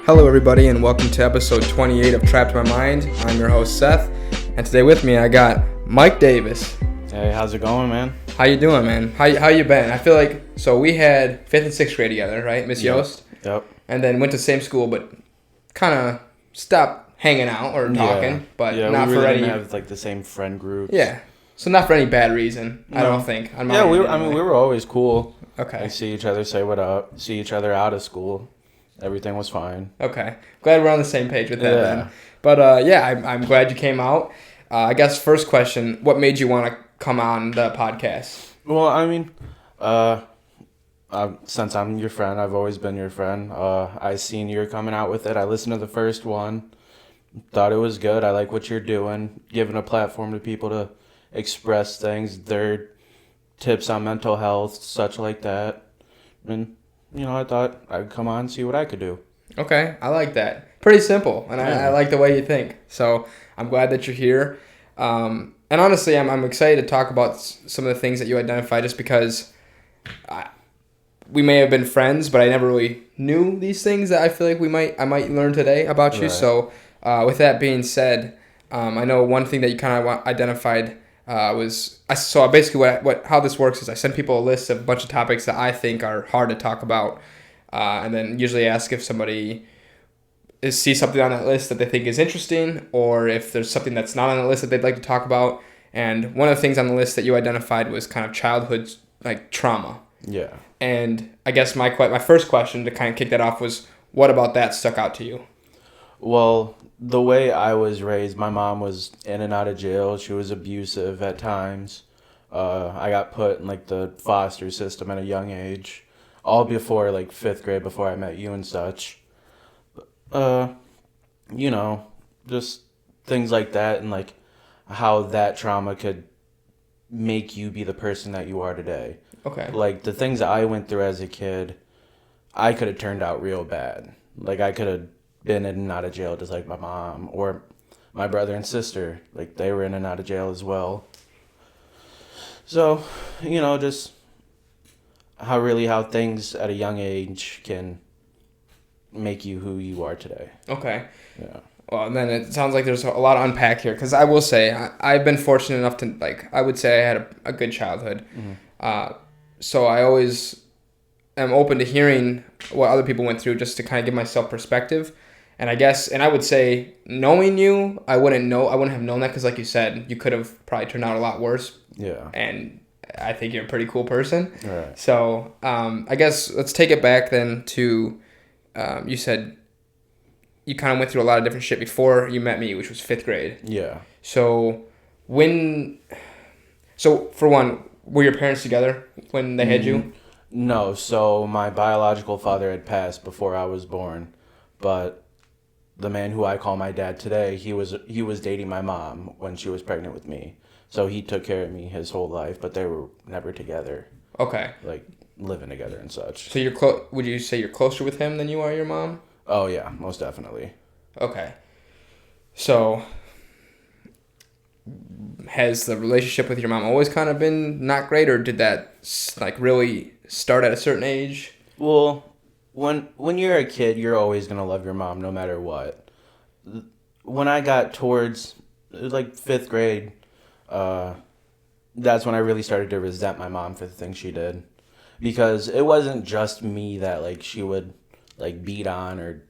Hello everybody and welcome to episode 28 of Trapped in My Mind. I'm your host Seth, and today with me I got Mike Davis. Hey, how's it going, man? How you doing, man? How you been? I feel like, so we had 5th and 6th grade together, right? Miss Yost? Yep. And then went to the same school, but kind of stopped hanging out or talking, but not we for really any... didn't have like the same friend groups. Yeah, so not for any bad reason, No. I don't think. On my Yeah, end, we anyway. were always cool. Okay. Like, see each other, say what up, see each other out of school. Everything was fine. Okay. Glad we're on the same page with that Yeah. then. But I'm glad you came out. I guess first question, what made you want to come on the podcast? Well, I mean, since I'm your friend, I've always been your friend. I seen you're coming out with it. I listened to the first one. Thought it was good. I like what you're doing. Giving a platform to people to express things, their tips on mental health, such like that. And, I thought I'd come on and see what I could do. Okay, I like that. Pretty simple, and Yeah. I like the way you think. So I'm glad that you're here. And honestly, I'm excited to talk about some of the things that you identify just because we may have been friends, but I never really knew these things that I feel like I might learn today about you. Right. So with that being said, I know one thing that you kind of identified basically how this works is I send people a list of a bunch of topics that I think are hard to talk about, and then usually ask if somebody sees something on that list that they think is interesting, or if there's something that's not on the list that they'd like to talk about. And one of the things on the list that you identified was kind of childhood like trauma. Yeah. And I guess my first question to kind of kick that off was, what about that stuck out to you? Well, the way I was raised, my mom was in and out of jail. She was abusive at times. I got put in like the foster system at a young age, all before like 5th grade, before I met you and such. Just things like that, and like how that trauma could make you be the person that you are today. Okay. Like the things that I went through as a kid, I could have turned out real bad. Like I could have been in and out of jail just like my mom or my brother and sister. Like they were in and out of jail as well. So, just how things at a young age can make you who you are today. Okay. Yeah. Well, then it sounds like there's a lot to unpack here, because I will say I've been fortunate enough to, I would say I had a good childhood. Mm-hmm. So I always am open to hearing what other people went through just to kind of give myself perspective. And I would say, knowing you, I wouldn't have known that, because like you said, you could have probably turned out a lot worse. Yeah. And I think you're a pretty cool person. Right. So I guess let's take it back then to, you said you kind of went through a lot of different shit before you met me, which was 5th grade. Yeah. So for one, were your parents together when they had you? No, so my biological father had passed before I was born, but the man who I call my dad today, he was dating my mom when she was pregnant with me. So he took care of me his whole life, but they were never together. Okay. Like living together and such. So would you say you're closer with him than you are your mom? Oh yeah, most definitely. Okay. So has the relationship with your mom always kind of been not great, or did that like really start at a certain age? Well, when you're a kid, you're always going to love your mom no matter what. When I got towards like 5th grade, that's when I really started to resent my mom for the things she did. Because it wasn't just me that like she would like beat on, or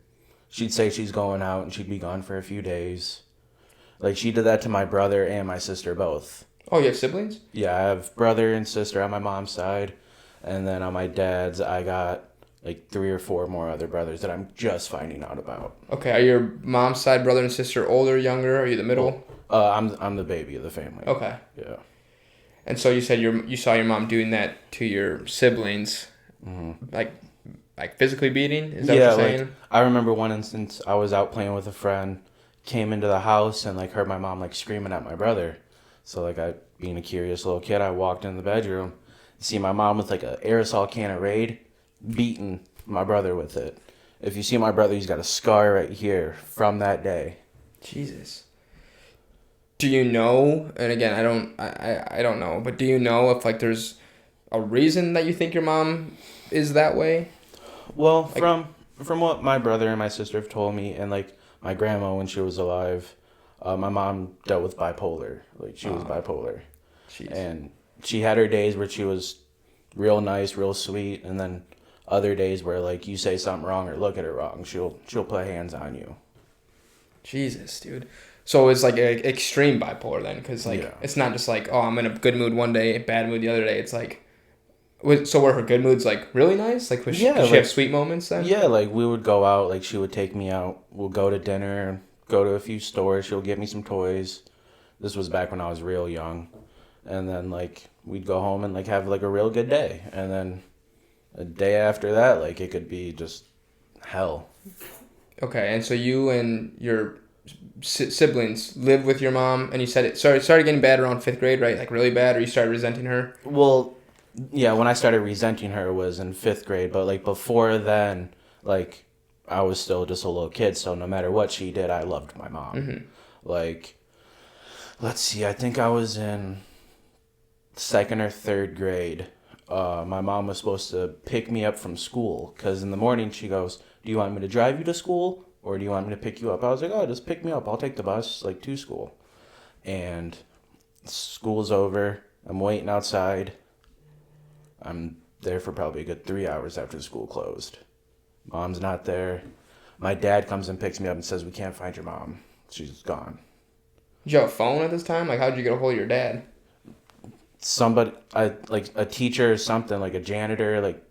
she'd say she's going out and she'd be gone for a few days. Like she did that to my brother and my sister both. Oh, you have siblings? Yeah, I have brother and sister on my mom's side. And then on my dad's, I got like 3 or 4 more other brothers that I'm just finding out about. Okay, are your mom's side brother and sister older, younger? Are you the middle? I'm the baby of the family. Okay. Yeah. And so you said you saw your mom doing that to your siblings, like physically beating? Is that what you're saying? Like, I remember one instance I was out playing with a friend, came into the house and like heard my mom like screaming at my brother. So like I, being a curious little kid, I walked in the bedroom, see my mom with like an aerosol can of Raid, beating my brother with it. If you see my brother, he's got a scar right here from that day. Jesus. Do you know, and again, I don't know, but do you know if like there's a reason that you think your mom is that way? Well, Like, from what my brother and my sister have told me, and like my grandma when she was alive, my mom dealt with bipolar. Like she was bipolar, Jeez. and she had her days where she was real nice, real sweet, and then other days where like you say something wrong or look at her wrong, she'll put hands on you. Jesus, dude. So it's like a extreme bipolar then, because like Yeah. it's not just like, oh, I'm in a good mood one day, bad mood the other day. It's like, so were her good moods like really nice? Like, did she have sweet moments then? Yeah, like we would go out, like she would take me out. We'll go to dinner, go to a few stores. She'll get me some toys. This was back when I was real young. And then like we'd go home and like have like a real good day. And then a day after that, like it could be just hell. Okay, and so you and your siblings lived with your mom, and you said it started getting bad around 5th grade, right? Like really bad, or you started resenting her? Well, yeah, when I started resenting her was in 5th grade, but like before then, like I was still just a little kid, so no matter what she did, I loved my mom. Mm-hmm. Like, let's see, I think I was in 2nd or 3rd grade. My mom was supposed to pick me up from school because in the morning she goes, "Do you want me to drive you to school or do you want me to pick you up?" I was like, "Oh, just pick me up. I'll take the bus like to school." And school's over. I'm waiting outside. I'm there for probably a good 3 hours after the school closed. Mom's not there. My dad comes and picks me up and says, "We can't find your mom. She's gone." Did you have a phone at this time? Like, how'd you get a hold of your dad? Somebody, like a teacher or something, like a janitor, like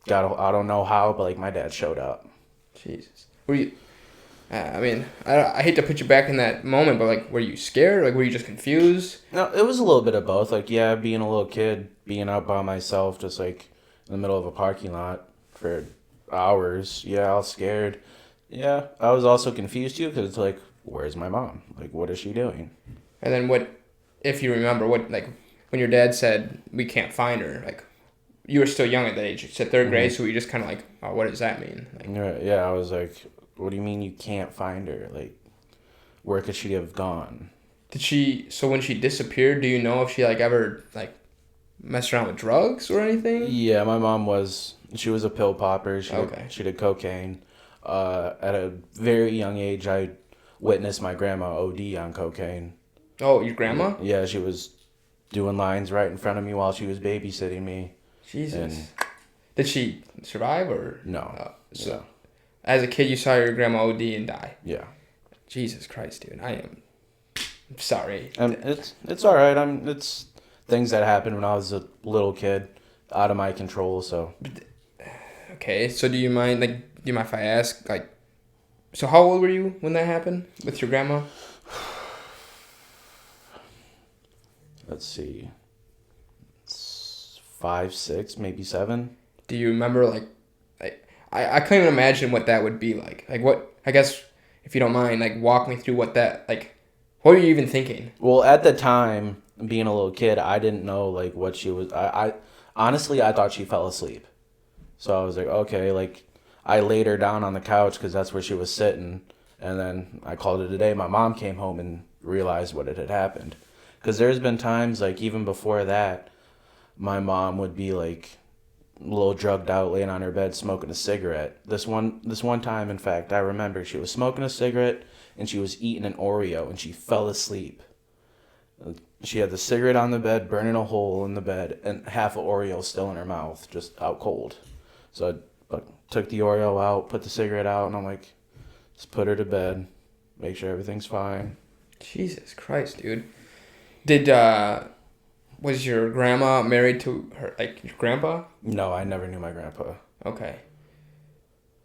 I don't know how, but like my dad showed up. Jesus. Were you? I mean, I hate to put you back in that moment, but like, were you scared? Like, were you just confused? No, it was a little bit of both. Like, yeah, being a little kid, being out by myself, just like in the middle of a parking lot for hours. Yeah, I was scared. Yeah, I was also confused too because it's like, where's my mom? Like, what is she doing? And then what, if you remember, what like when your dad said we can't find her, like you were still young at that age. You said 3rd grade, so you just kind of like, oh, what does that mean? Like, Yeah, I was like, what do you mean you can't find her? Like, where could she have gone? did she? So when she disappeared, do you know if she like ever like messed around with drugs or anything? Yeah, my mom she was a pill popper. Okay. She did cocaine. At a very young age, I witnessed my grandma OD on cocaine. Oh, your grandma? Yeah, she was doing lines right in front of me while she was babysitting me. Jesus. And Did she survive or no. So Yeah. as a kid, you saw your grandma OD and die. Yeah. Jesus Christ, dude! I am sorry. It's all right. It's things that happened when I was a little kid, out of my control. So Okay, so do you mind if I ask like, so how old were you when that happened with your grandma? let's see, it's 5, 6, maybe 7. Do you remember I can't even imagine what that would be like. Like what I guess if you don't mind, like walk me through what that like. What were you even thinking? Well, at the time, being a little kid, I didn't know like what she was. I honestly I thought she fell asleep, so I was like, okay, like I laid her down on the couch because that's where she was sitting, and then I called it a day. My mom came home and realized what had happened, because there's been times like even before that, my mom would be like a little drugged out, laying on her bed smoking a cigarette. This one time, in fact, I remember she was smoking a cigarette and she was eating an Oreo and she fell asleep. She had the cigarette on the bed, burning a hole in the bed, and half of Oreo still in her mouth, just out cold. So I took the Oreo out, put the cigarette out, and I'm like, just put her to bed, make sure everything's fine. Jesus Christ, dude. Did was your grandma married to her like your grandpa? No, I never knew my grandpa. Okay.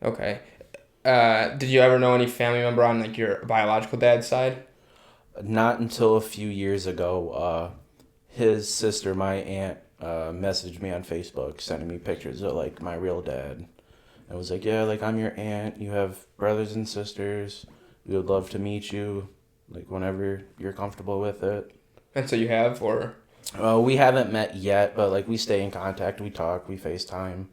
Okay. Did you ever know any family member on like your biological dad's side? Not until a few years ago, his sister, my aunt, messaged me on Facebook, sending me pictures of like my real dad. And was like, yeah, like I'm your aunt. You have brothers and sisters. We would love to meet you, like whenever you're comfortable with it. And so you have, or We haven't met yet, but like we stay in contact. We talk. We FaceTime.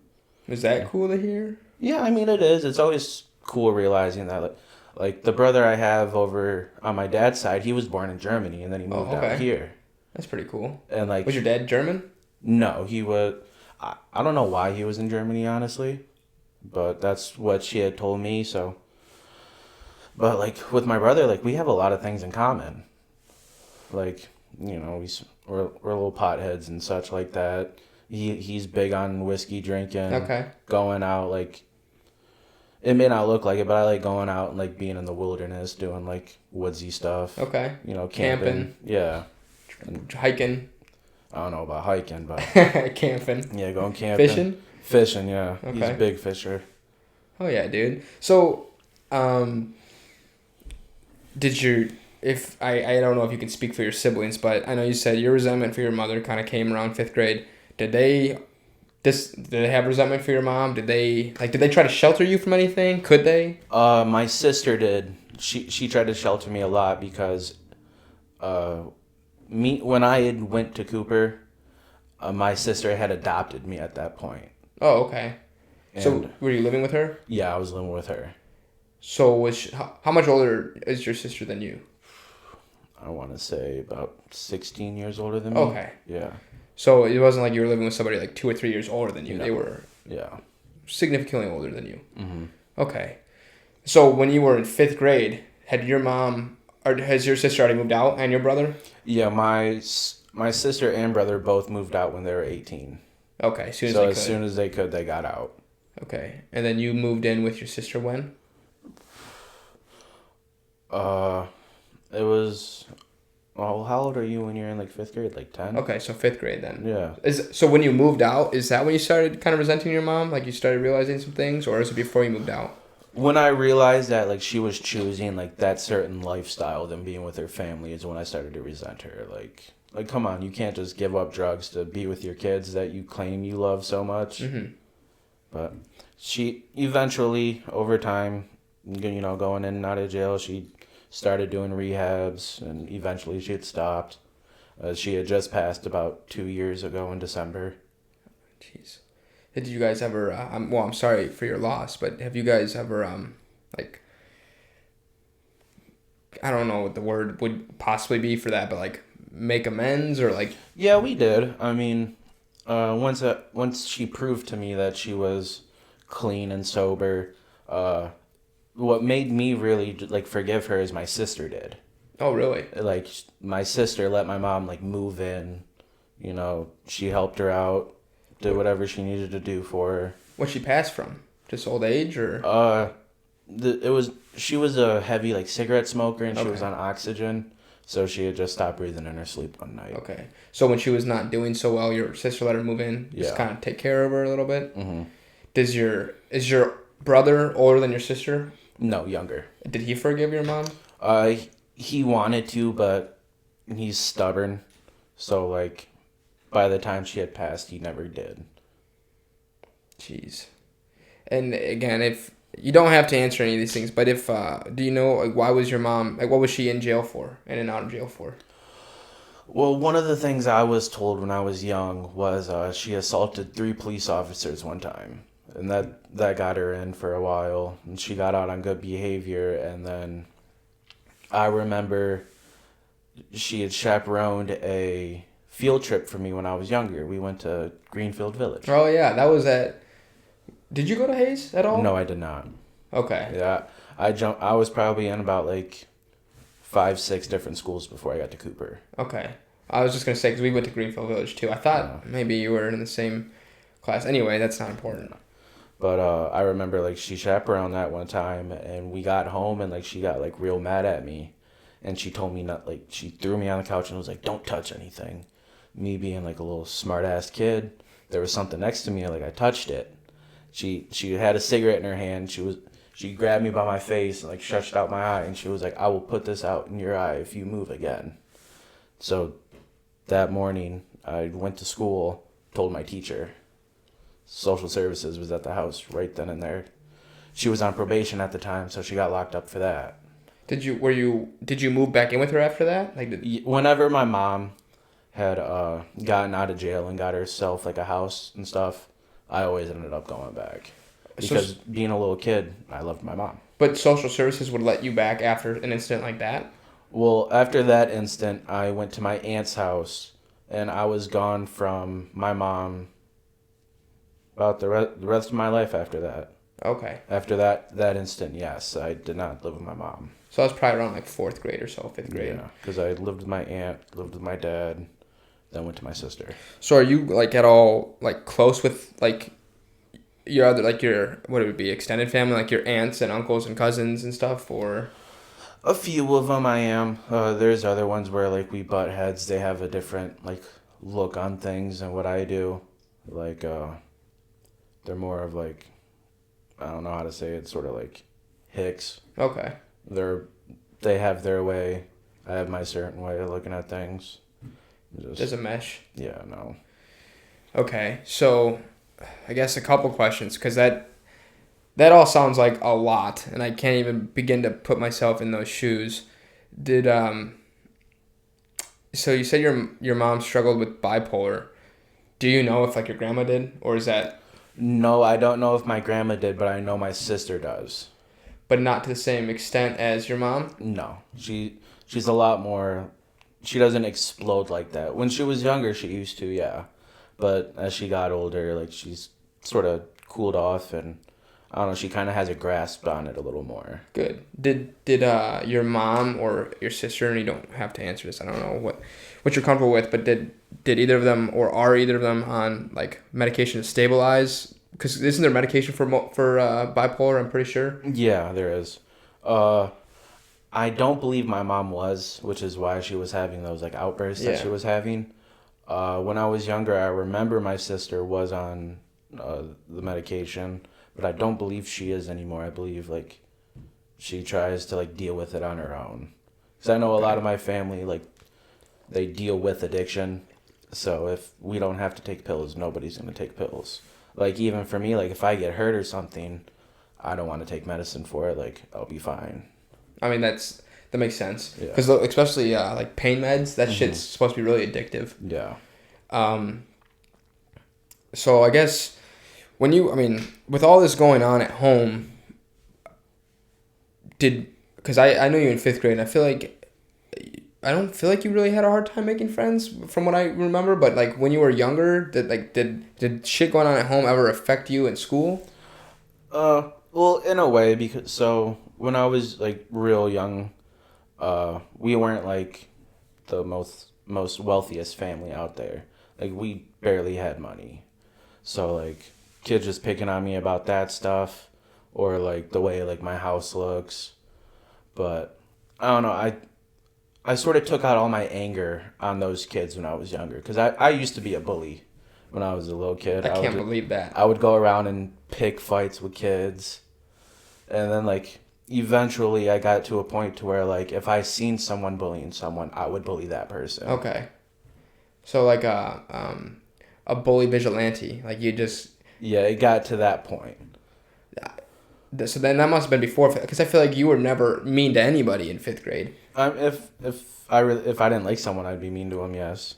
is that cool to hear? Yeah, I mean it is. It's always cool realizing that like the brother I have over on my dad's side, he was born in Germany and then he moved out here. That's pretty cool. And like Was your dad German? no, he was. I don't know why he was in Germany, honestly. but that's what she had told me. So, but like with my brother, like we have a lot of things in common. Like, we're little potheads and such like that. He's big on whiskey drinking, Okay. going out. Like, it may not look like it, but I like going out and like being in the wilderness, doing like woodsy stuff. Okay. Camping. Camping. Yeah. And Hiking. I don't know about hiking, but Camping. yeah, going camping. Fishing. Fishing, yeah. Okay. He's a big fisher. Oh yeah, dude. So, did you? If I don't know if you can speak for your siblings, but I know you said your resentment for your mother kind of came around fifth grade. Did they have resentment for your mom? Did they try to shelter you from anything? Could they? My sister did. She tried to shelter me a lot because when I had went to Cooper, my sister had adopted me at that point. Oh, okay. And So were you living with her? yeah, I was living with her. So how much older is your sister than you? I want to say about 16 years older than me. Okay. Yeah. So it wasn't like you were living with somebody like 2 or 3 years older than you. No. They were Yeah. significantly older than you. Mm-hmm. Okay. So when you were in fifth grade, had your mom or has your sister already moved out and your brother? Yeah, my sister and brother both moved out when they were 18. Okay, as soon as So they could. as soon as they could, they got out. Okay, and then you moved in with your sister when? It was. Well, how old are you when you're in like fifth grade? Like 10? Okay, so fifth grade then. Yeah. So when you moved out, is that when you started kind of resenting your mom? Like you started realizing some things, or is it before you moved out? When I realized that like she was choosing like that certain lifestyle than being with her family is when I started to resent her. Like come on, you can't just give up drugs to be with your kids that you claim you love so much. Mm-hmm. But she eventually, over time, going in and out of jail, she started doing rehabs, and eventually she had stopped. She had just passed about 2 years ago in December. Jeez. Did you guys ever? I'm sorry for your loss, but have you guys ever like I don't know what the word would possibly be for that, but like make amends or like? Yeah, we did. I mean, once she proved to me that she was clean and sober, what made me really like forgive her is my sister did. Oh really? Like my sister let my mom like move in. She helped her out, did whatever she needed to do for her. What she passed from? Just old age or? She was a heavy like cigarette smoker, and she Okay. was on oxygen, so she had just stopped breathing in her sleep one night. Okay. So when she was not doing so well, your sister let her move in, just Yeah. kind of take care of her a little bit. Mm-hmm. Is your brother older than your sister? No, younger. Did he forgive your mom? He wanted to, but he's stubborn, so like, by the time she had passed, he never did. Jeez. And again, if you don't have to answer any of these things, but if do you know like why was your mom like what was she in jail for, in and out of jail for? Well, one of the things I was told when I was young was she assaulted 3 police officers one time, and that got her in for a while, and she got out on good behavior. And then I remember she had chaperoned a field trip for me when I was younger. We went to Greenfield Village. Oh yeah, that was at. Did you go to Hayes at all? No, I did not. Okay. Yeah, I was probably in about like 5-6 different schools before I got to Cooper. Okay. I was just gonna say because we went to Greenfield Village too. I thought maybe you were in the same class. Anyway, that's not important. But I remember like she chaperoned that one time, and we got home, and like she got like real mad at me, and she told me not like she threw me on the couch and was like, "Don't touch anything." Me being like a little smart ass kid, there was something next to me, like I touched it. She had a cigarette in her hand. She grabbed me by my face and like stretched out my eye, and she was like, "I will put this out in your eye if you move again." So that morning I went to school, told my teacher. Social services was at the house right then and there. She was on probation at the time, so she got locked up for that. Did you move back in with her after that? Whenever my mom had gotten out of jail and got herself like a house and stuff, I always ended up going back. Because being a little kid, I loved my mom. But social services would let you back after an incident like that? Well, after that instant, I went to my aunt's house, and I was gone from my mom about the rest of my life after that. Okay. After that instant, yes, I did not live with my mom. So I was probably around like fourth grade or so, fifth grade. Yeah, because I lived with my aunt, lived with my dad, then went to my sister. So are you like at all like close with like your other like your what it would be extended family, like your aunts and uncles and cousins and stuff, or A few of them I am. There's other ones where like we butt heads. They have a different like look on things than what I do. Like they're more of like, I don't know how to say it, sort of like hicks. okay? They're they have their way. I have my certain way of looking at things. There's Just a mesh. yeah, no. Okay, so I guess a couple questions because that all sounds like a lot, and I can't even begin to put myself in those shoes. Did so you said your mom struggled with bipolar. Do you know if like your grandma did, or is that No, I don't know if my grandma did, but I know my sister does. but not to the same extent as your mom? No, she's a lot more. She doesn't explode like that. When she was younger, she used to, yeah. But as she got older, like she's sort of cooled off, and I don't know. She kind of has a grasp on it a little more. Good. Did your mom or your sister, and you don't have to answer this. I don't know what you're comfortable with, but did either of them or are either of them on like medication to stabilize? Because isn't there medication for bipolar? I'm pretty sure. Yeah, there is. Uh, I don't believe my mom was, which is why she was having those like outbursts that Yeah. she was having. When I was younger, I remember my sister was on the medication, but I don't believe she is anymore. I believe like she tries to like deal with it on her own. Because I know a lot Okay. of my family like they deal with addiction. So if we don't have to take pills, nobody's gonna take pills. Like even for me, like if I get hurt or something, I don't want to take medicine for it. Like I'll be fine. I mean that makes sense Yeah. because especially like pain meds, that Hmm. shit's supposed to be really addictive. Yeah. Um, so I guess I mean, with all this going on at home, because I know you in fifth grade, and I don't feel like you really had a hard time making friends from what I remember, but like when you were younger, did shit going on at home ever affect you in school? Well, in a way, because so when I was like real young, we weren't like the most wealthiest family out there. Like we barely had money, so like kids just picking on me about that stuff, or like the way like my house looks. But I don't know. I sort of took out all my anger on those kids when I was younger, because I used to be a bully when I was a little kid. I can't would believe that. I would go around and pick fights with kids. And then like eventually I got to a point to where like if I seen someone bullying someone, I would bully that person. Okay, so like a bully vigilante, like you just Yeah, it got to that point. so then that must have been before because I feel like you were never mean to anybody in fifth grade. If I didn't like someone, I'd be mean to them, yes.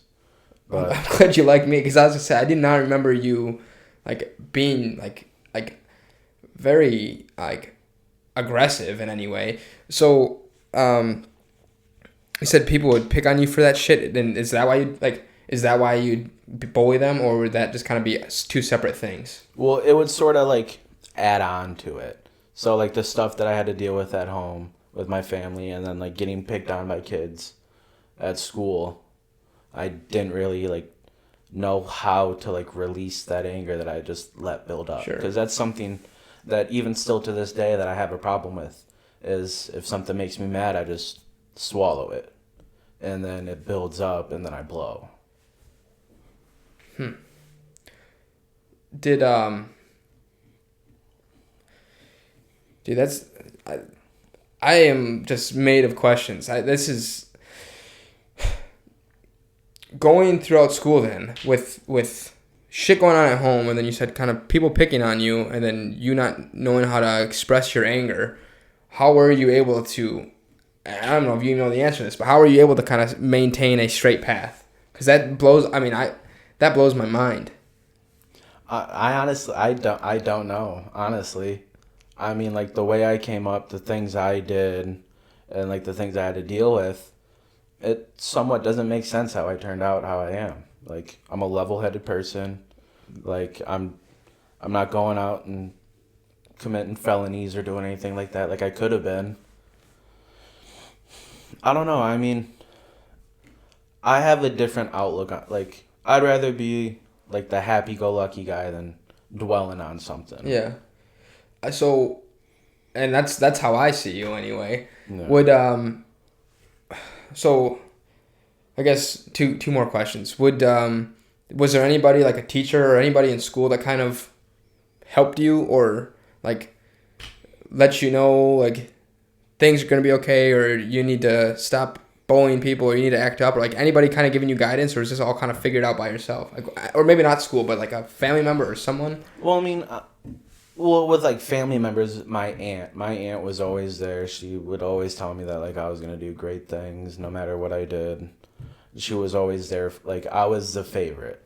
But I'm glad you like me because I was gonna say I did not remember you like being like very like aggressive in any way. So you said people would pick on you for that shit. Then is that why you bully them, or would that just kind of be two separate things? well, it would sort of like add on to it. So like the stuff that I had to deal with at home with my family, and then like getting picked on by kids at school, I didn't really like know how to like release that anger that I just let build up. Sure. Because that's something that even still to this day that I have a problem with, is if something makes me mad, I just swallow it, and then it builds up, and then I blow. Did dude, I am just made of questions. This is going throughout school then with shit going on at home, and then you said kind of people picking on you, and then you not knowing how to express your anger. How were you able to? I don't know if you know the answer to this, but how were you able to kind of maintain a straight path? Because that blows. I mean, that blows my mind. I honestly I don't know, honestly. I mean, like the way I came up, the things I did, and like the things I had to deal with, it somewhat doesn't make sense how I turned out how I am. Like I'm a level-headed person. Like I'm not going out and committing felonies or doing anything like that like I could have been. I don't know. I mean, I have a different outlook on, like, I'd rather be like the happy-go-lucky guy than dwelling on something. Yeah. So, and that's how I see you anyway. Yeah. Would so I guess two more questions. Was there anybody, like a teacher or anybody in school, that kind of helped you, or like let you know like things are gonna be okay, or you need to stop bullying people, or you need to act up, or like anybody kind of giving you guidance, or is this all kind of figured out by yourself? Like, or maybe not school, but like a family member or someone? Well, I mean, well, with like family members, my aunt was always there. She would always tell me that like I was gonna do great things no matter what I did. She was always there. Like, I was the favorite.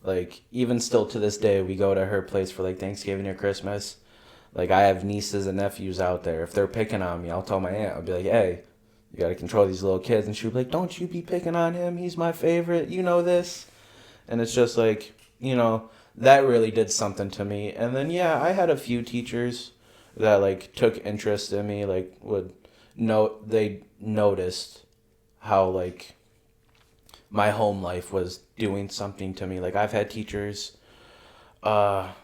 Like, even still to this day, we go to her place for like Thanksgiving or Christmas. Like, I have nieces and nephews out there. If they're picking on me, I'll tell my aunt. I'll be like, hey, you got to control these little kids. And she'll be like, don't you be picking on him. He's my favorite. You know this. And it's just like, that really did something to me. And then, yeah, I had a few teachers that like took interest in me. Like, they noticed how like my home life was doing something to me. Like, I've had teachers, what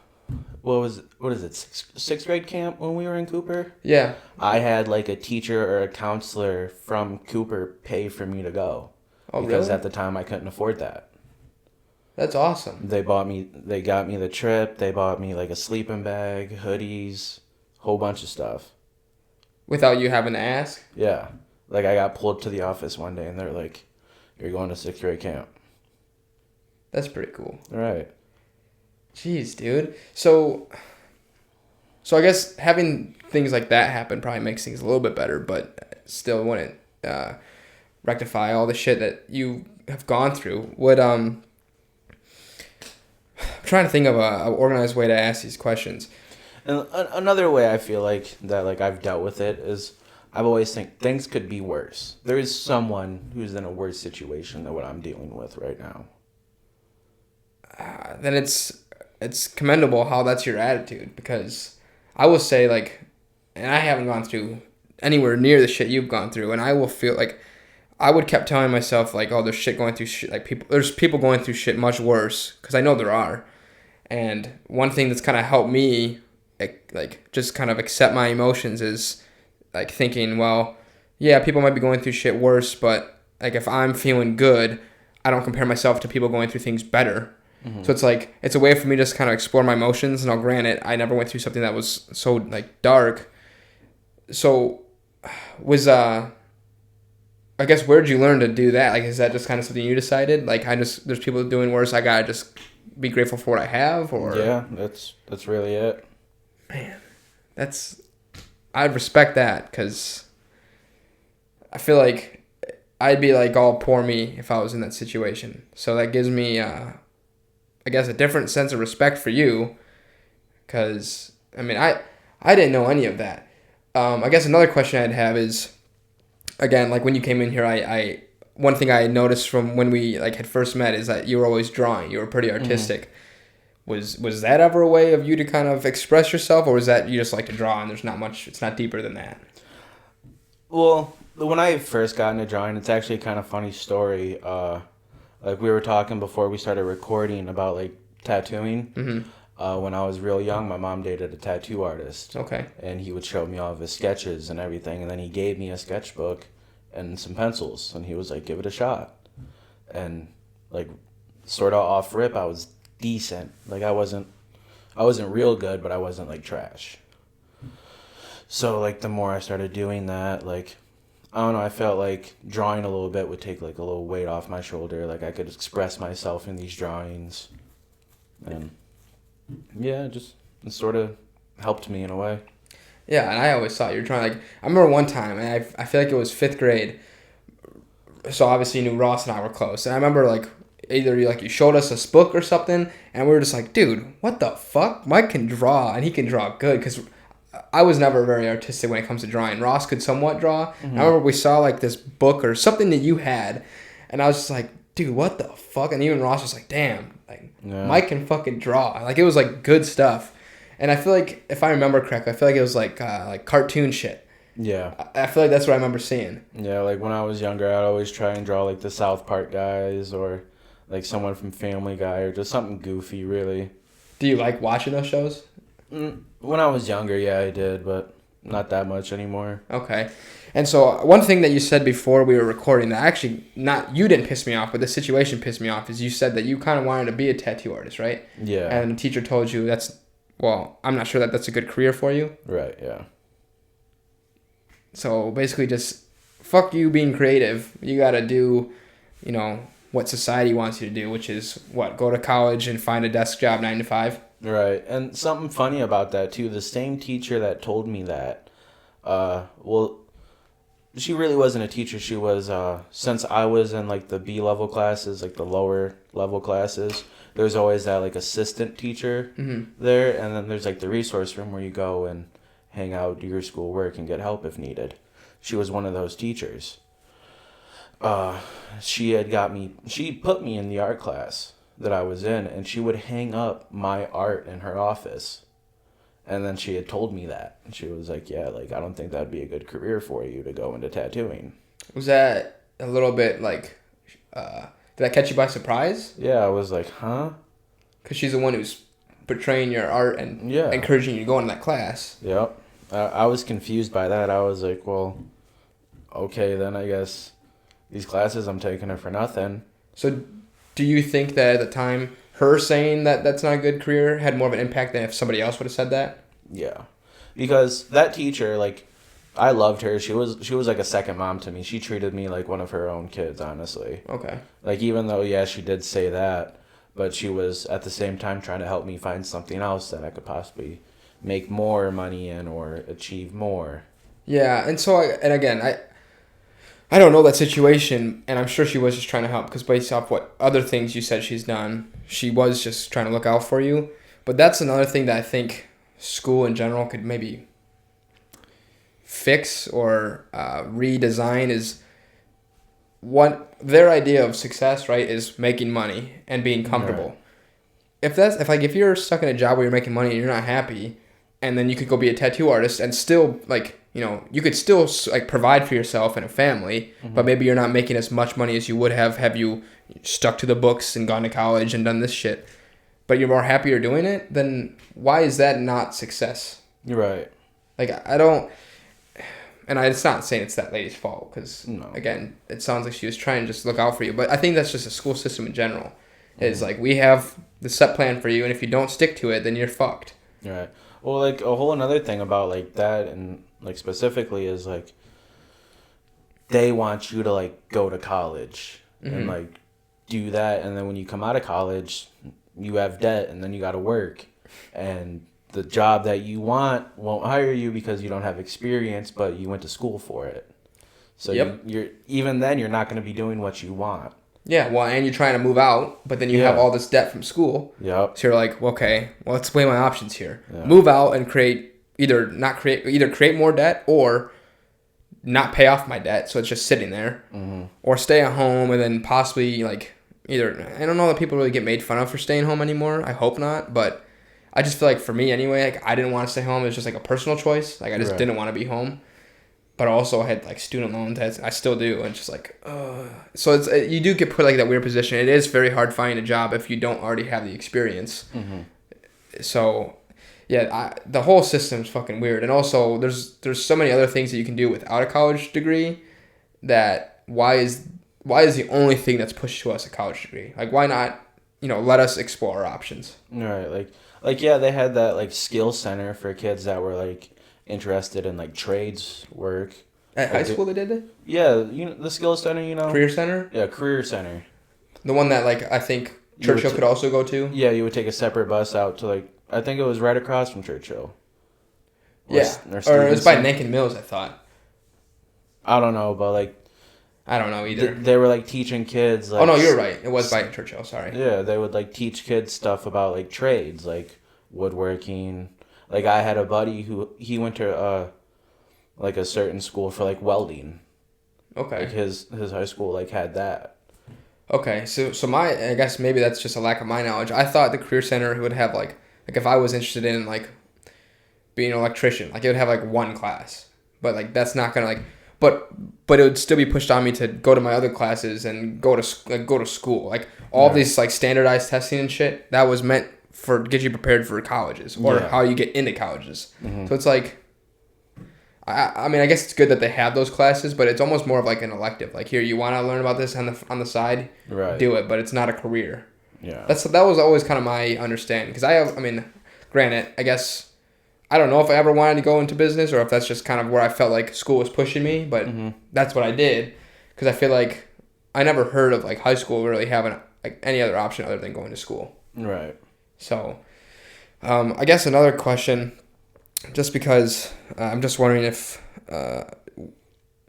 is it, sixth grade camp when we were in Cooper? Yeah. I had like a teacher or a counselor from Cooper pay for me to go. Oh, because really? at the time I couldn't afford that. That's awesome. They got me the trip, they bought me like a sleeping bag, hoodies, whole bunch of stuff. Without you having to ask? Yeah. Like, I got pulled to the office one day and they're like, you're going to sixth grade camp. That's pretty cool. All right. Jeez, dude. So I guess having things like that happen probably makes things a little bit better, but still wouldn't rectify all the shit that you have gone through. I'm trying to think of a organized way to ask these questions. And another way I feel like that, like, I've dealt with it is I've always think things could be worse. There is someone who's in a worse situation than what I'm dealing with right now. Then it's commendable how that's your attitude, because I will say, like, and I haven't gone through anywhere near the shit you've gone through, and I will feel like I would kept telling myself like, oh, there's shit going through shit, like there's people going through shit much worse, because I know there are. And one thing that's kind of helped me like just kind of accept my emotions is like thinking, well, yeah, people might be going through shit worse, but like if I'm feeling good, I don't compare myself to people going through things better. Mm-hmm. So it's like, it's a way for me to just kind of explore my emotions. And I'll grant it, I never went through something that was so like dark. So was I guess, where'd you learn to do that? Like, is that just kind of something you decided? Like, there's people doing worse, I gotta just be grateful for what I have? Or yeah, that's really it. Man, I'd respect that, because I feel like I'd be like all poor me if I was in that situation. So that gives me, I guess, a different sense of respect for you, because, I mean, I didn't know any of that. I guess another question I'd have is, again, like when you came in here, I one thing I noticed from when we like had first met is that you were always drawing. You were pretty artistic. Mm-hmm. Was that ever a way of you to kind of express yourself, or was that you just like to draw and there's not much, it's not deeper than that? Well, when I first got into drawing, it's actually a kind of funny story. Like, we were talking before we started recording about like tattooing. Mm-hmm. When I was real young, my mom dated a tattoo artist. Okay. And he would show me all of his sketches and everything, and then he gave me a sketchbook and some pencils, and he was like, give it a shot. And like, sort of off rip, I was decent. Like, I wasn't real good, but I wasn't like trash. So like, the more I started doing that, like, I don't know, I felt like drawing a little bit would take like a little weight off my shoulder. Like, I could express myself in these drawings, and yeah, it sort of helped me in a way. Yeah, and I always thought you were trying, like, I remember one time, and I feel like it was 5th grade, so obviously you knew Ross and I were close, and I remember, like, either you showed us this book or something, and we were just like, dude, what the fuck? Mike can draw, and he can draw good, because I was never very artistic when it comes to drawing. Ross could somewhat draw. Mm-hmm. I remember we saw, like, this book or something that you had, and I was just like, dude, what the fuck? And even Ross was like, damn, like, yeah. Mike can fucking draw. Like, it was, like, good stuff. And I feel like if I remember correctly, I feel like it was like cartoon shit. Yeah. I feel like that's what I remember seeing. Yeah, like when I was younger, I'd always try and draw like the South Park guys or like someone from Family Guy or just something goofy, really. Do you like watching those shows? When I was younger, yeah, I did, but not that much anymore. Okay. And so one thing that you said before we were recording that actually not you didn't piss me off, but the situation pissed me off is you said that you kind of wanted to be a tattoo artist, right? Yeah. And the teacher told you I'm not sure that that's a good career for you. Right, yeah. So basically just fuck you being creative. You got to do, what society wants you to do, which is go to college and find a desk job 9 to 5. Right. And something funny about that too, the same teacher that told me that, well, she really wasn't a teacher. She was, since I was in like the B level classes, like the lower level classes, there's always that like assistant teacher there. And then there's like the resource room where you go and hang out, do your schoolwork, and get help if needed. She was one of those teachers. She put me in the art class that I was in, and she would hang up my art in her office. And then she had told me that. And she was like, yeah, like, I don't think that'd be a good career for you to go into tattooing. Was that a little bit like, did that catch you by surprise? Yeah, I was like, huh? Because she's the one who's portraying your art and encouraging you to go into that class. Yep. I was confused by that. I was like, well, okay, then I guess these classes I'm taking are for nothing. So do you think that at the time, her saying that that's not a good career had more of an impact than if somebody else would have said that? Yeah. Because that teacher, like, I loved her. She was like a second mom to me. She treated me like one of her own kids, honestly. Okay. Like, even though, yeah, she did say that, but she was at the same time trying to help me find something else that I could possibly make more money in or achieve more. Yeah, and so, I don't know that situation, and I'm sure she was just trying to help because based off what other things you said she's done, she was just trying to look out for you. But that's another thing that I think school in general could maybe fix or redesign is what their idea of success, right, is making money and being comfortable. Right. If you're stuck in a job where you're making money and you're not happy, and then you could go be a tattoo artist and still you could still like provide for yourself and a family, but maybe you're not making as much money as you would have you stuck to the books and gone to college and done this shit. But you're more happier doing it, then why is that not success? You're right. Like, I don't... And it's not saying it's that lady's fault, because, again, it sounds like she was trying to just look out for you. But I think that's just a school system in general. It's like, we have the set plan for you, and if you don't stick to it, then you're fucked. Right. Well, like, a whole another thing about, like, that, and, like, specifically is, like, they want you to, like, go to college and, like, do that. And then when you come out of college, you have debt, and then you got to work. And the job that you want won't hire you because you don't have experience, but you went to school for it. So you're even then you're not going to be doing what you want. Yeah, well, and you're trying to move out, but then you have all this debt from school. Yep. So you're like, okay, well, let's weigh my options here. Yeah. Move out and either create more debt or not pay off my debt, so it's just sitting there, or stay at home and then possibly like either. I don't know that people really get made fun of for staying home anymore. I hope not, but I just feel like for me anyway, like I didn't want to stay home. It was just like a personal choice. Like I just didn't want to be home. But also I had like student loans. I still do. And it's just like, so you do get put like that weird position. It is very hard finding a job if you don't already have the experience. So yeah, the whole system's fucking weird. And also there's so many other things that you can do without a college degree that why is the only thing that's pushed to us a college degree? Like why not, let us explore our options. Right. Like yeah, they had that like skill center for kids that were like interested in like trades work. At high school they did it? Yeah, the skill center, Career center? Yeah, career center. The one that like I think Churchill could also go to? Yeah, you would take a separate bus out to like I think it was right across from Churchill. Or it was by Nankin Mills, I thought. I don't know, but like I don't know either. They were like teaching kids like, oh no, you're right. It was by Churchill, sorry. Yeah, they would like teach kids stuff about like trades, like woodworking. Like I had a buddy who he went to like a certain school for like welding. Okay. Like his high school like had that. Okay, so I guess maybe that's just a lack of my knowledge. I thought the career center would have like if I was interested in like being an electrician. Like it would have like one class, but like that's not gonna like, but it would still be pushed on me to go to my other classes and go to school. Like all Right. these like standardized testing and shit that was meant for get you prepared for colleges or Yeah. how you get into colleges. Mhm. So it's like. I mean, I guess it's good that they have those classes, but it's almost more of like an elective. Like here, you want to learn about this on the side, Right. do it, but it's not a career. Yeah. That was always kind of my understanding because I mean, granted, I guess I don't know if I ever wanted to go into business or if that's just kind of where I felt like school was pushing me, but that's what I did because I feel like I never heard of like high school really having like any other option other than going to school. Right. So, I guess another question. Just because I'm just wondering if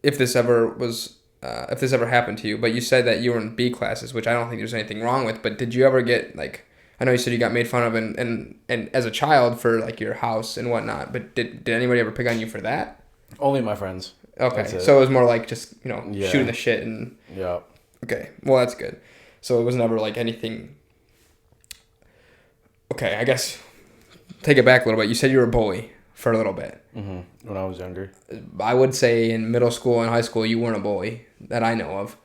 this ever was if this ever happened to you. But you said that you were in B classes, which I don't think there's anything wrong with. But did you ever get like I know you said you got made fun of and as a child for like your house and whatnot. But did anybody ever pick on you for that? Only my friends. Okay, so it was more like just Yeah. shooting the shit and Yeah. okay, well that's good. So it was never like anything. Okay, I guess take it back a little bit. You said you were a bully for a little bit. When I was younger. I would say in middle school and high school you weren't a bully that I know of.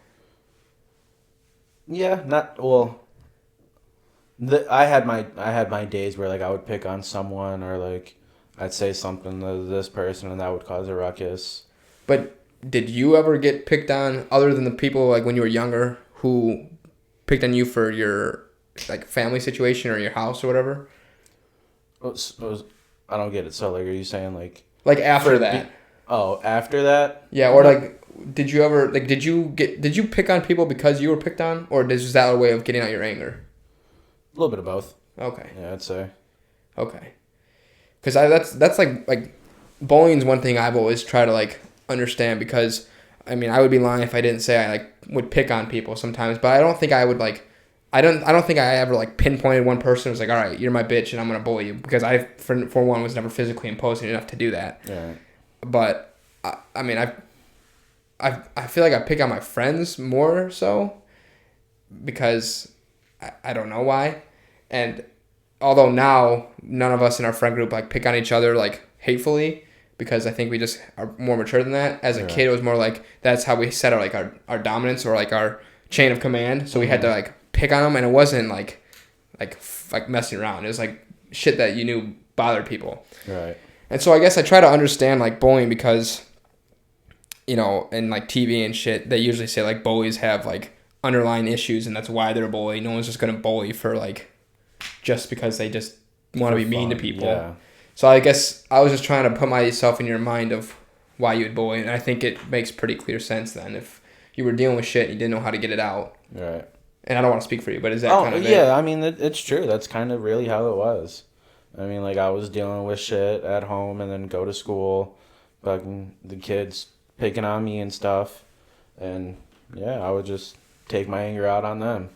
Yeah, not well. I had my days where like I would pick on someone or like I'd say something to this person and that would cause a ruckus. But did you ever get picked on other than the people like when you were younger who picked on you for your like family situation or your house or whatever? I don't get it. So like, are you saying like After that? After that? Yeah, or like, did you ever like did you pick on people because you were picked on, or is that a way of getting out your anger? A little bit of both. Okay. Yeah, I'd say. Okay. Because that's like bullying's one thing I've always tried to like understand because I mean I would be lying if I didn't say I like would pick on people sometimes, but I don't think I would like. I don't think I ever like pinpointed one person and was like, all right, you're my bitch and I'm gonna bully you because I for one was never physically imposing enough to do that. Yeah. But I mean I feel like I pick on my friends more so because I don't know why, and although now none of us in our friend group like pick on each other like hatefully because I think we just are more mature than that. As a kid, it was more like that's how we set our dominance or like our chain of command. So we had to like pick on them, and it wasn't like messing around. It was like shit that you knew bothered people. Right. And so I guess I try to understand like bullying because, in like TV and shit, they usually say like bullies have like underlying issues and that's why they're a bully. No one's just gonna bully for like just because they just want to be mean to people. Yeah. So I guess I was just trying to put myself in your mind of why you would bully, and I think it makes pretty clear sense then if you were dealing with shit and you didn't know how to get it out. Right. And I don't want to speak for you, but is that kind of yeah, I mean, it's true. That's kind of really how it was. I mean, like, I was dealing with shit at home and then go to school, fucking the kids picking on me and stuff. And, yeah, I would just take my anger out on them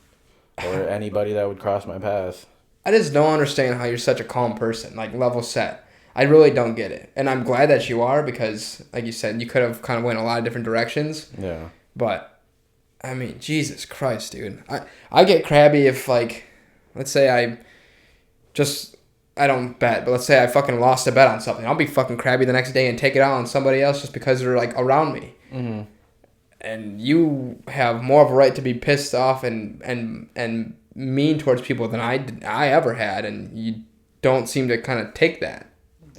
or anybody that would cross my path. I just don't understand how you're such a calm person, like level set. I really don't get it. And I'm glad that you are because, like you said, you could have kind of went a lot of different directions. Yeah. But, I mean, Jesus Christ, dude. I get crabby if, like, let's say I don't bet, but let's say I fucking lost a bet on something. I'll be fucking crabby the next day and take it out on somebody else just because they're, like, around me. Mm-hmm. And you have more of a right to be pissed off and mean towards people than I ever had, and you don't seem to kind of take that.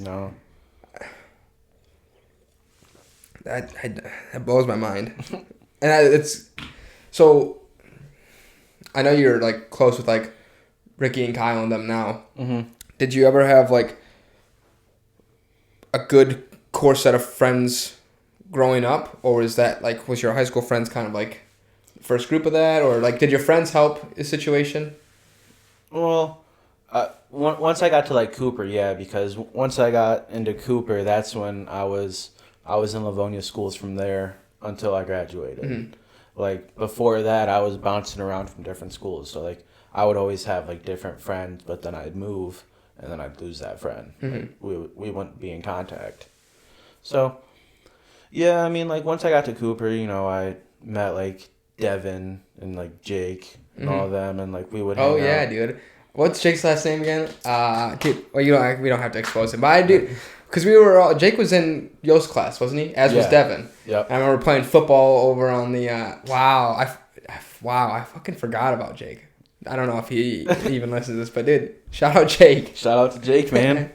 No. That blows my mind. And so I know you're like close with like Ricky and Kyle and them now. Mm-hmm. Did you ever have like a good core set of friends growing up, or was your high school friends kind of like the first group of that, or like did your friends help the situation? Well, once I got to like Cooper, yeah, because once I got into Cooper, that's when I was in Livonia schools from there until I graduated. Mm-hmm. Like before that, I was bouncing around from different schools, so like I would always have like different friends, but then I'd move and then I'd lose that friend. Mm-hmm. Like, we wouldn't be in contact. So yeah, I mean, like once I got to Cooper, I met like Devin and like Jake and all of them, and like we would hang out. Yeah, dude. What's Jake's last name again? Dude, well, we don't have to expose him, but I do, because Jake was in Yo's class, wasn't he? As was Devin. Yep. I remember playing football over on the. Wow, I fucking forgot about Jake. I don't know if he even listens to this, but dude, shout out Jake. Shout out to Jake, man.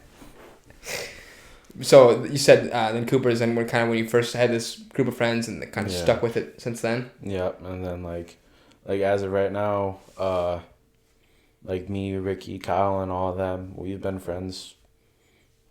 So you said then Cooper's, and we're kind of when you first had this group of friends, and they kind of stuck with it since then. Yep, and then like as of right now, like me, Ricky, Kyle, and all of them, we've been friends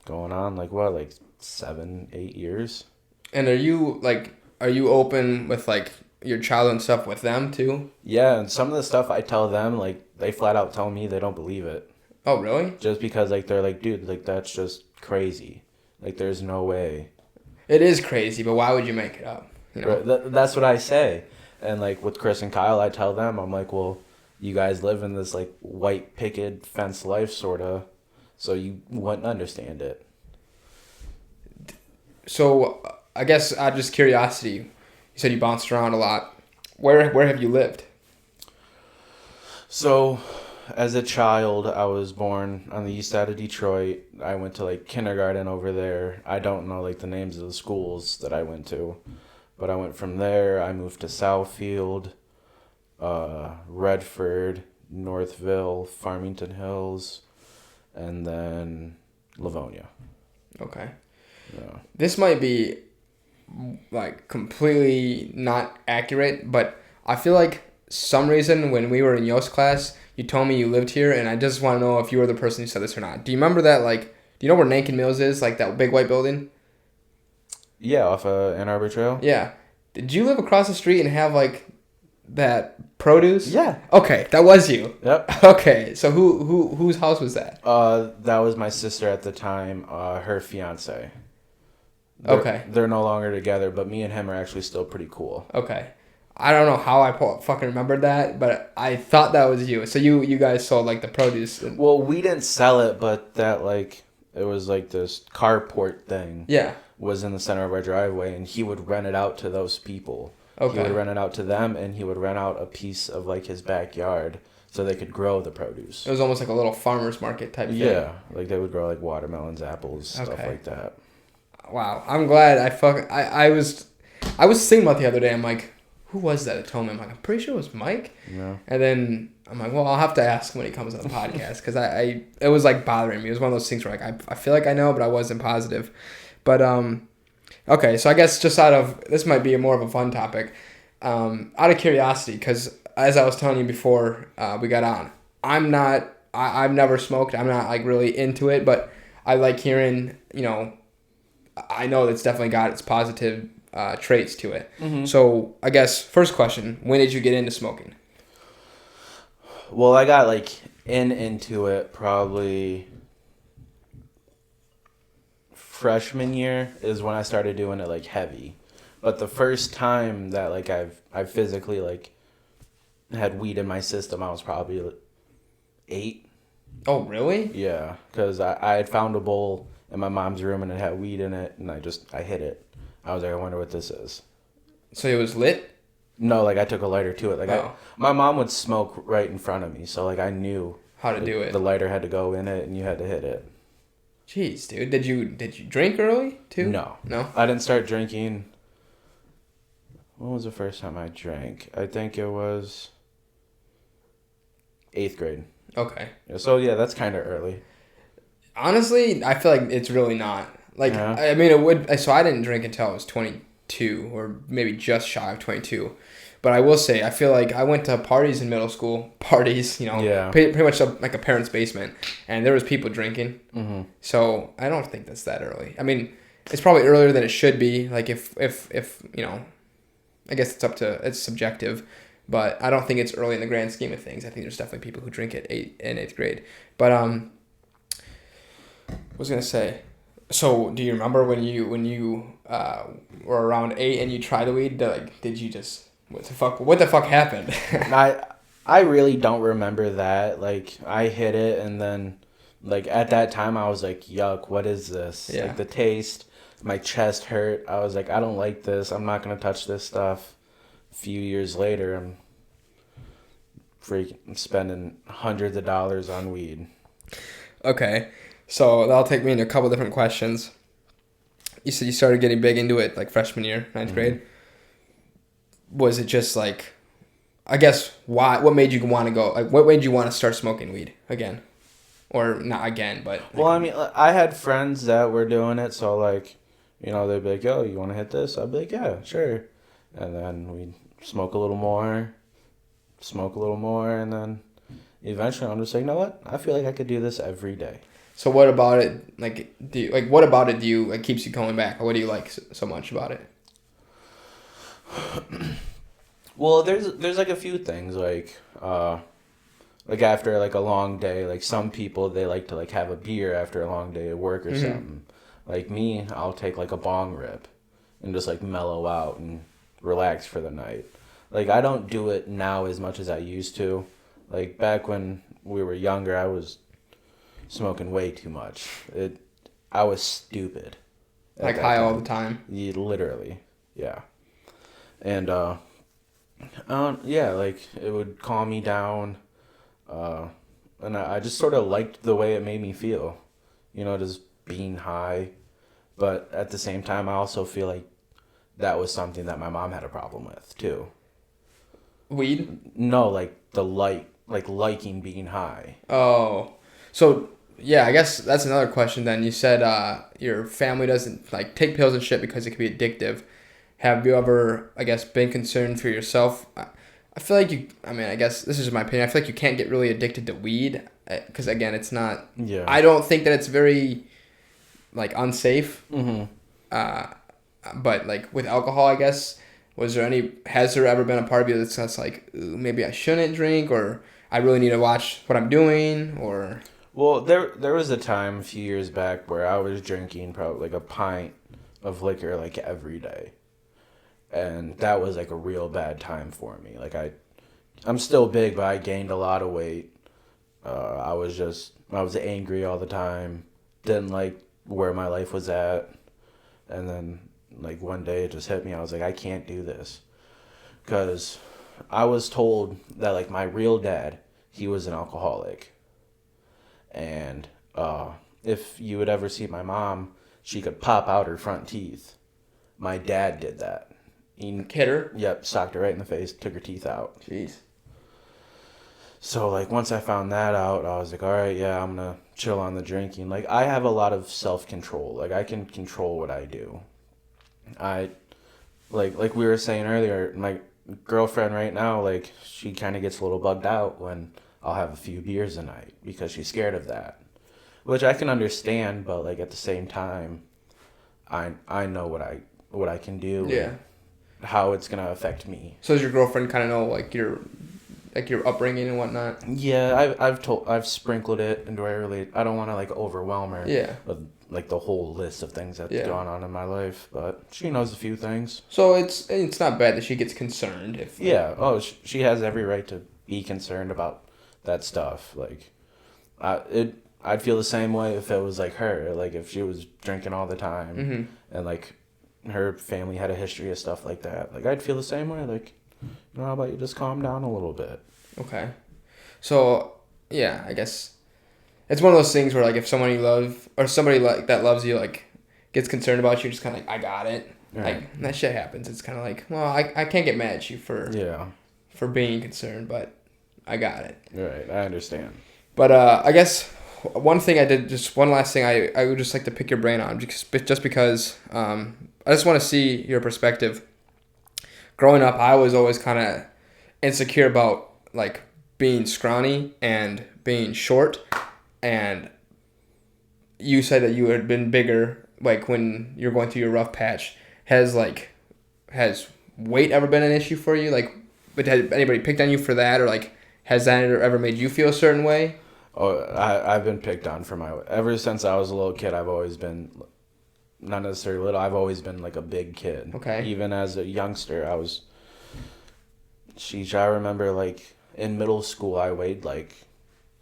going on like 7-8 years. And are you open with like your childhood stuff with them too? Yeah, and some of the stuff I tell them, like they flat out tell me they don't believe it. Oh, really? Just because like they're like, dude, like that's just crazy. Like there's no way. It is crazy, but why would you make it up? You know? That's what I say. And like with Chris and Kyle, I tell them, I'm like, well, you guys live in this like white picket fence life sorta, so you wouldn't understand it. So I guess out of just curiosity, you said you bounced around a lot. Where have you lived? So, as a child, I was born on the east side of Detroit. I went to like kindergarten over there. I don't know like the names of the schools that I went to, but I went from there. I moved to Southfield, Redford, Northville, Farmington Hills, and then Livonia. Okay. Yeah. This might be like completely not accurate, but I feel like some reason when we were in Yo's class, you told me you lived here, and I just want to know if you were the person who said this or not. Do you remember that, like, do you know where Nankin Mills is, like that big white building? Yeah, off Ann Arbor Trail. Yeah. Did you live across the street and have like that produce? Yeah. Okay, that was you. Yep. Okay, so whose house was that? That was my sister at the time, her fiance. Okay. They're no longer together, but me and him are actually still pretty cool. Okay. I don't know how I fucking remembered that, but I thought that was you. So you guys sold like the produce. Well, we didn't sell it, but that like it was like this carport thing. Yeah. Was in the center of our driveway, and he would rent it out to those people. Okay. He would rent it out to them, and he would rent out a piece of like his backyard so they could grow the produce. It was almost like a little farmer's market type thing. Yeah, like they would grow like watermelons, apples, stuff like that. Wow, I'm glad I was thinking about the other day. I'm like, who was that that told me? I'm like, I'm pretty sure it was Mike. Yeah. And then I'm like, well, I'll have to ask him when he comes on the podcast because it was like bothering me. It was one of those things where like I feel like I know, but I wasn't positive. But okay, so I guess just this might be more of a fun topic. Out of curiosity, because as I was telling you before we got on, I've never smoked. I'm not like really into it, but I like hearing, I know that's definitely got its positive traits to it. Mm-hmm. So I guess first question, when did you get into smoking? Well, I got like into it probably freshman year is when I started doing it like heavy. But the first time that like I physically like had weed in my system, I was probably like 8. Oh, really? Yeah, because I had found a bowl in my mom's room and it had weed in it, and I hit it. I was like, I wonder what this is. So it was lit? No, like I took a lighter to it. Like my mom would smoke right in front of me, so like I knew how to do it. The lighter had to go in it, and you had to hit it. Jeez, dude, did you drink early too? No, I didn't start drinking. When was the first time I drank? I think it was 8th grade. Okay. So yeah, that's kind of early. Honestly, I feel like it's really not. Like, yeah. I mean, it would. So I didn't drink until I was 22, or maybe just shy of 22. But I will say, I feel like I went to parties in middle school. Parties, yeah. pretty much like a parent's basement, and there was people drinking. Mm-hmm. So I don't think that's that early. I mean, it's probably earlier than it should be. Like if I guess it's subjective. But I don't think it's early in the grand scheme of things. I think there's definitely people who drink at 8th grade. But I was gonna say, so do you remember when you were around 8 and you tried the weed? Did you just what the fuck happened? I really don't remember that. Like I hit it, and then like at that time I was like, yuck, what is this? Yeah. Like the taste, my chest hurt. I was like, I don't like this. I'm not gonna touch this stuff. A few years later, I'm freaking spending hundreds of dollars on weed. Okay, so that'll take me into a couple different questions. You said you started getting big into it like freshman year, ninth grade. Was it just like, I guess, why? What made you want to go? Like, what made you want to start smoking weed again, or not again? But like, Well, I mean, I had friends that were doing it, so like, you know, they'd be like, "Yo, you want to hit this?" I'd be like, "Yeah, sure." And then we'd smoke a little more, and then eventually I'm just like, "You know what? I feel like I could do this every day." so what about it? Like, what about it? Do you like keeps you coming back? Or what do you like so much about it? Well, there's like a few things like after like a long day, like some people they like to like have a beer after a long day of work or something. Like me, I'll take like a bong rip and just like mellow out and relax for the night. Like I don't do it now as much as I used to. Like back when we were younger, I was smoking way too much. I was stupid. Like high all the time. Yeah, literally, yeah. And yeah, like it would calm me down, and I just sort of liked the way it made me feel, you know, just being high. But at the same time, I also feel like that was something that my mom had a problem with too. Weed? No, like like liking being high. Oh, so yeah, I guess that's another question. Then you said your family doesn't like take pills and shit because it can be addictive. Have you ever, I guess, been concerned for yourself? I feel like you. I mean, I guess this is my opinion. I feel like you can't get really addicted to weed because again, it's not. Yeah. I don't think that it's very like unsafe. But like with alcohol, I guess, has there ever been a part of you that's just like, "Ooh, maybe I shouldn't drink, or I really need to watch what I'm doing, or. Well, there was a time a few years back where I was drinking probably like a pint of liquor like every day. And that was like a real bad time for me. Like I'm still big, but I gained a lot of weight. I was angry all the time. Didn't like where my life was at. And then like one day it just hit me. I was like, I can't do this. Because I was told that like my real dad, he was an alcoholic. And if you would ever see my mom, she could pop out her front teeth. My dad did that. He hit her? Yep, socked her right in the face, took her teeth out. Jeez. So, like, once I found that out, I was like, all right, yeah, I'm going to chill on the drinking. Like, I have a lot of self-control. Like, I can control what I do. Like we were saying earlier, my girlfriend right now, like, she kind of gets a little bugged out when I'll have a few beers a night because she's scared of that. Which I can understand, but, like, at the same time, I know what I can do. Yeah. How it's gonna affect me. So does your girlfriend kind of know like your upbringing and whatnot? Yeah, I've sprinkled it into her. Really, I don't want to like overwhelm her. Yeah. With like the whole list of things that's gone on in my life, but she knows a few things. So it's not bad that she gets concerned if. Yeah. Oh, she has every right to be concerned about that stuff. Like, I'd feel the same way if it was like her. Like if she was drinking all the time and like her family had a history of stuff like that. Like, I'd feel the same way. Like, you know, how about you just calm down a little bit? Okay. So, yeah, I guess it's one of those things where, like, if someone you love or somebody like that loves you, like, gets concerned about you, just kind of like, I got it. Right. Like, that shit happens. It's kind of like, well, I can't get mad at you for being concerned, but I got it. Right. I understand. But I guess one last thing I would just like to pick your brain on, just because I just want to see your perspective. Growing up, I was always kind of insecure about like being scrawny and being short, and you said that you had been bigger like when you're going through your rough patch. Has weight ever been an issue for you? Like, but has anybody picked on you for that, or like has that ever made you feel a certain way? Oh, I've been picked on for my... Ever since I was a little kid, I've always been... Not necessarily little, I've always been like a big kid. Okay. Even as a youngster, I was... Sheesh, I remember like in middle school, I weighed like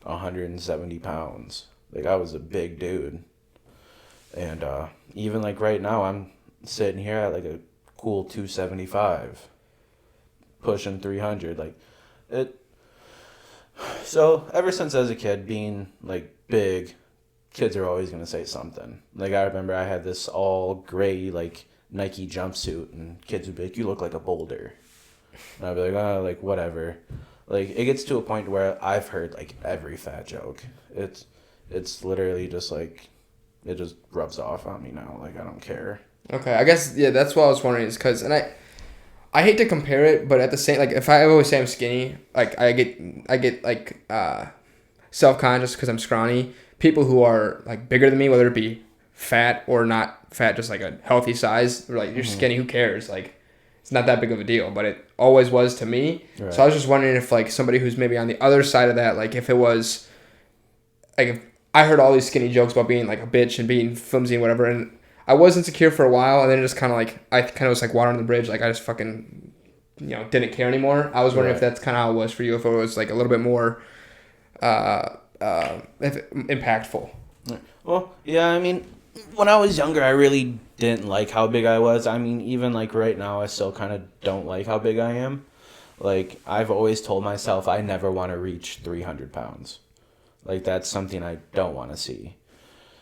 170 pounds. Like I was a big dude. And even like right now, I'm sitting here at like a cool 275. Pushing 300. Like, So ever since as a kid, being like big, kids are always gonna say something. Like I remember I had this all gray like Nike jumpsuit, and kids would be like, "You look like a boulder," and I'd be like, "Oh, like whatever." Like it gets to a point where I've heard like every fat joke. It's literally just like it just rubs off on me now. Like I don't care. Okay, I guess yeah. That's what I was wondering is because I hate to compare it, but at the same like if I always say I'm skinny, like I get like self conscious because I'm scrawny. People who are like bigger than me, whether it be fat or not fat, just like a healthy size, they're like you're skinny. Who cares? Like it's not that big of a deal, but it always was to me. Right. So I was just wondering if like somebody who's maybe on the other side of that, like if it was like if I heard all these skinny jokes about being like a bitch and being flimsy and whatever, and I was insecure for a while, and then it just kind of like I kind of was like water on the bridge. Like I just fucking didn't care anymore. I was wondering if that's kind of how it was for you. If it was like a little bit more impactful. Well, yeah, I mean, when I was younger, I really didn't like how big I was. I mean, even like right now, I still kind of don't like how big I am. Like, I've always told myself I never want to reach 300 pounds. Like, that's something I don't want to see.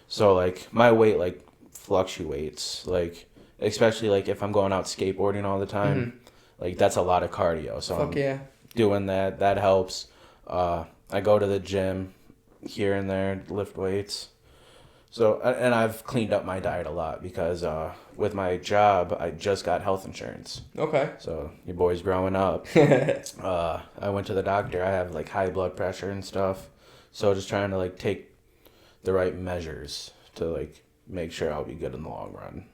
So, like, my weight, like, fluctuates. Like, especially, like, if I'm going out skateboarding all the time, like, that's a lot of cardio. So, Fuck yeah. doing that. That helps. I go to the gym here and there, lift weights. So, and I've cleaned up my diet a lot because with my job, I just got health insurance. Okay. So, your boy's growing up. I went to the doctor. I have, like, high blood pressure and stuff. So, just trying to, like, take the right measures to, like, make sure I'll be good in the long run.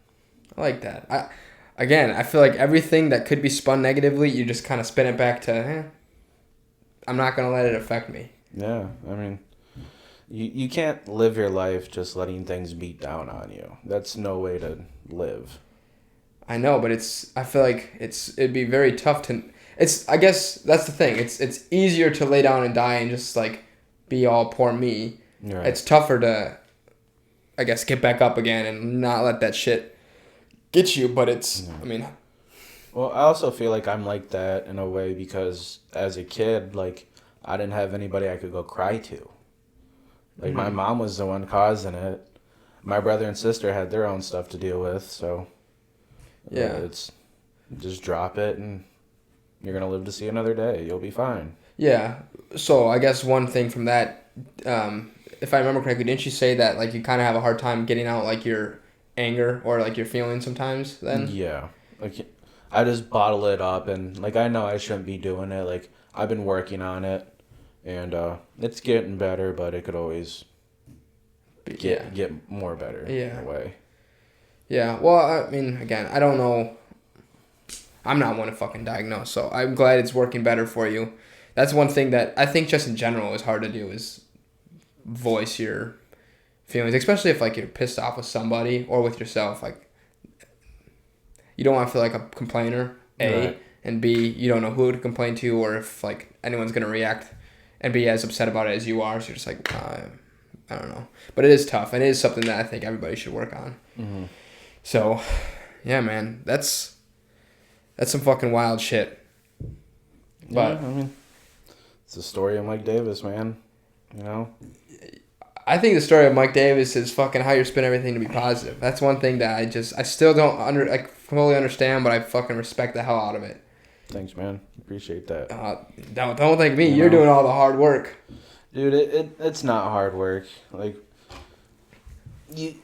I like that. I feel like everything that could be spun negatively, you just kind of spin it back to, I'm not going to let it affect me. Yeah, I mean, you can't live your life just letting things beat down on you. That's no way to live. I know, but I feel like it'd be very tough to, I guess that's the thing. It's easier to lay down and die and just like be all poor me. Right. It's tougher to, I guess, get back up again and not let that shit get you, but I mean. Well, I also feel like I'm like that in a way because as a kid, like, I didn't have anybody I could go cry to. Like, my mom was the one causing it. My brother and sister had their own stuff to deal with, so yeah, it's just drop it and you're going to live to see another day. You'll be fine. Yeah. So I guess one thing from that, if I remember correctly, didn't you say that like you kind of have a hard time getting out like your anger or like your feelings sometimes then? Yeah. Like, I just bottle it up and like I know I shouldn't be doing it. Like, I've been working on it and it's getting better, but it could always get more better in a way. Yeah. Well, I mean, again, I don't know. I'm not one to fucking diagnose, so I'm glad it's working better for you. That's one thing that I think just in general is hard to do is voice your feelings, especially if like you're pissed off with somebody or with yourself. Like, you don't want to feel like a complainer, A, right. And B, you don't know who to complain to or if like anyone's gonna react and be as upset about it as you are. So you're just like, I don't know. But it is tough, and it is something that I think everybody should work on. Mm-hmm. So, yeah, man, that's some fucking wild shit. But yeah, I mean, it's the story of Mike Davis, man. You know. I think the story of Mike Davis is fucking how you spin everything to be positive. That's one thing that I still don't fully understand, but I fucking respect the hell out of it. Thanks, man. Appreciate that. Don't thank me. You're doing all the hard work. Dude, it's not hard work. Like, you,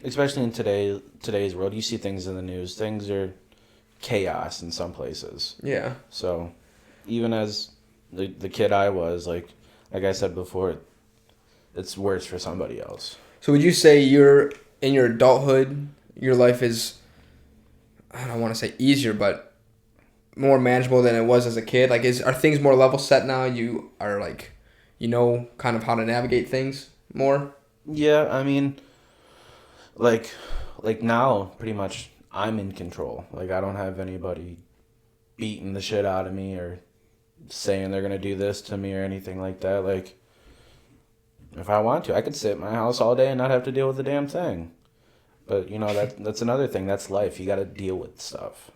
especially in today's world, you see things in the news. Things are chaos in some places. Yeah. So, even as the kid I was, like I said before, it's worse for somebody else. So would you say in your adulthood, your life is, I don't want to say easier, but more manageable than it was as a kid? Like, are things more level set now? You are like, kind of how to navigate things more? Yeah, I mean, like now, pretty much, I'm in control. Like, I don't have anybody beating the shit out of me or saying they're gonna do this to me or anything like that. Like, if I want to, I could sit in my house all day and not have to deal with the damn thing. But, that's another thing. That's life. You got to deal with stuff.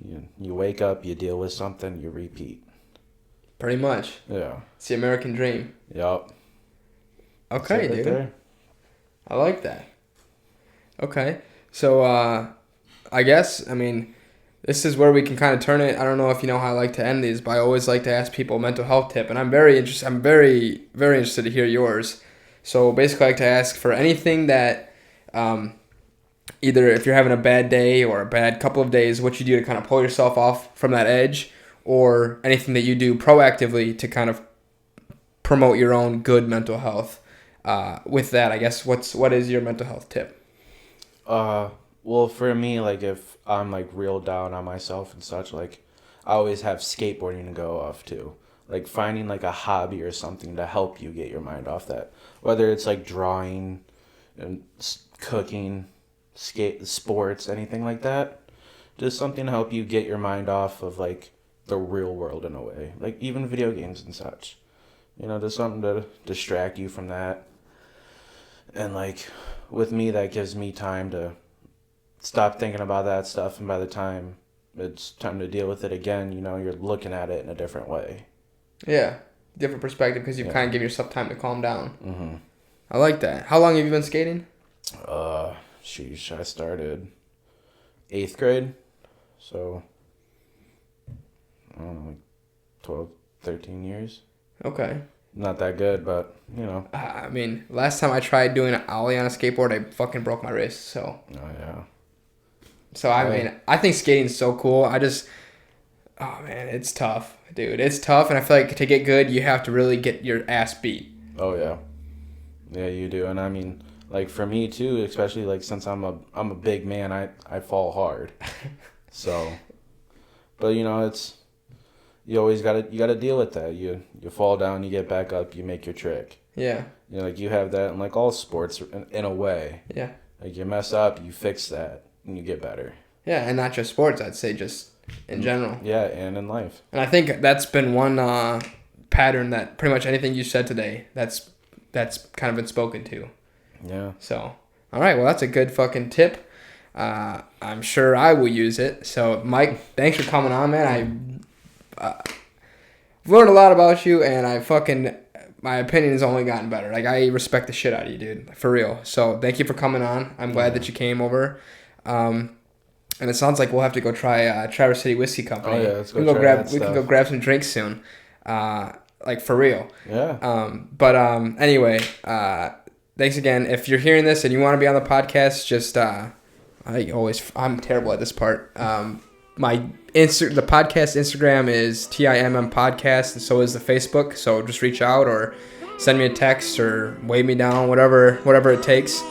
You wake up, you deal with something, you repeat. Pretty much. Yeah. It's the American dream. Yup. Okay, Right dude. there. I like that. Okay. So, I guess, I mean, this is where we can kind of turn it. I don't know if you know how I like to end these, but I always like to ask people a mental health tip, and I'm very interested. I'm very, very interested to hear yours. So basically, I like to ask for anything that, either if you're having a bad day or a bad couple of days, what you do to kind of pull yourself off from that edge, or anything that you do proactively to kind of promote your own good mental health. With that, I guess, what is your mental health tip? Well, for me, like, if I'm, like, real down on myself and such, like, I always have skateboarding to go off to. Like, finding, like, a hobby or something to help you get your mind off that. Whether it's, like, drawing and cooking, sports, anything like that. Just something to help you get your mind off of, like, the real world in a way. Like, even video games and such. You know, there's something to distract you from that. And, like, with me, that gives me time to stop thinking about that stuff, and by the time it's time to deal with it again, you know, you're looking at it in a different way. Yeah, different perspective because you Yeah. kind of give yourself time to calm down. Mm-hmm. I like that. How long have you been skating? Sheesh, I started 8th grade, so I don't know, like 12, 13 years. Okay. Not that good, but, you know. I mean, last time I tried doing an ollie on a skateboard, I fucking broke my wrist. So Oh, yeah. I mean, I think skating's so cool. Oh man, it's tough, dude. It's tough, and I feel like to get good, you have to really get your ass beat. Oh, yeah. Yeah, you do. And I mean, like, for me, too, especially, like, since I'm a big man, I fall hard. So, but, you know, you always gotta deal with that. You fall down, you get back up, you make your trick. Yeah. You know, like, you have that in, like, all sports in a way. Yeah. Like, you mess up, you fix that, and you get better. Yeah, and not just sports. I'd say just in general. Yeah, and in life. And I think that's been one pattern that pretty much anything you said today, that's kind of been spoken to. Yeah. So, all right, well, that's a good fucking tip. I'm sure I will use it. So, Mike, thanks for coming on, man. I've learned a lot about you, and my opinion has only gotten better. Like, I respect the shit out of you, dude, for real. So, thank you for coming on. I'm glad that you came over. And it sounds like we'll have to go try Traverse City Whiskey Company. Oh, yeah, let's go try that We can go stuff. grab some drinks soon. Like, for real. Yeah. Anyway, thanks again. If you're hearing this and you want to be on the podcast, just I'm terrible at this part. The podcast Instagram is TIMM podcast, and so is the Facebook. So just reach out or send me a text or wave me down, whatever it takes.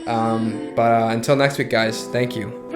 But until next week, guys, thank you.